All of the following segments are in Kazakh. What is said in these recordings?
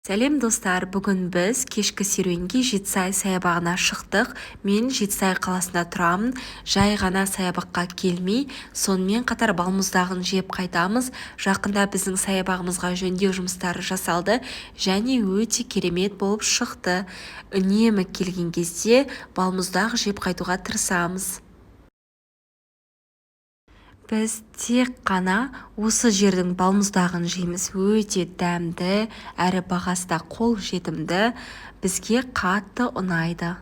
Сәлем достар, бүгін біз кешкі серуенге Жетісай саябағына шықтық. Мен Жетісай қаласында тұрамын. Жай ғана саябаққа келмей, сонымен қатар балмұздағын жеп қайтамыз. Жақында біздің саябағымызға жөндеу жұмыстары жасалды және өте керемет болып шықты. Үнемі келген кезде балмұздақ жеп қайтуға тырысамыз. Біз тек қана осы жердің балмұздағын жейміз. Өте дәмді, әрі бағасы да қол жетімді. Бізге қатты ұнайды.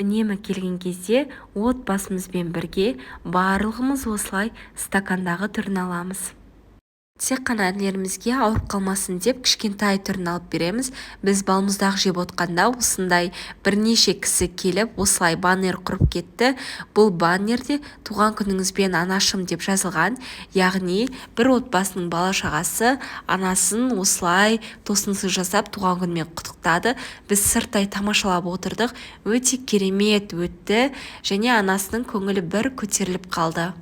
Үнемі келген кезде отбасымызбен бірге барлығымыз осылай стакандағы түрін аламыз. Тек қана інілерімізге ауырып қалмасын деп кішкентай түрін алып береміз. Біз балмұздақ жеп отқанда осындай бірнеше кісі келіп осылай баннер құрып кетті. Бұл баннерде туған күніңізбен анашым деп жазылған. Яғни бір отбасының бала-шағасы анасын осылай тосынсый жасап туған күнімен құттықтады. Біз сырттай тамашалап отырдық. Өте керемет өтті және анасының көңілі бір көтеріліп қалды.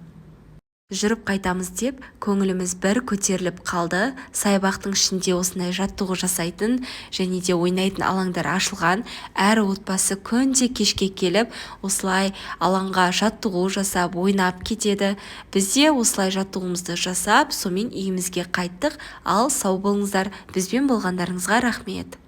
Жүріп қайтамыз деп көңіліміз бір көтеріліп қалды. Саябақтың ішінде осындай жаттығу жасайтын және де ойнайтын алаңдар ашылған. Әр отбасы күнде кешке келіп осылай алаңға жаттығу жасап ойнап кетеді. Бізде осылай жаттығуымызды жасап, сонымен үйімізге қайттық. Ал сау болыңыздар, бізбен болғандарыңызға рахмет.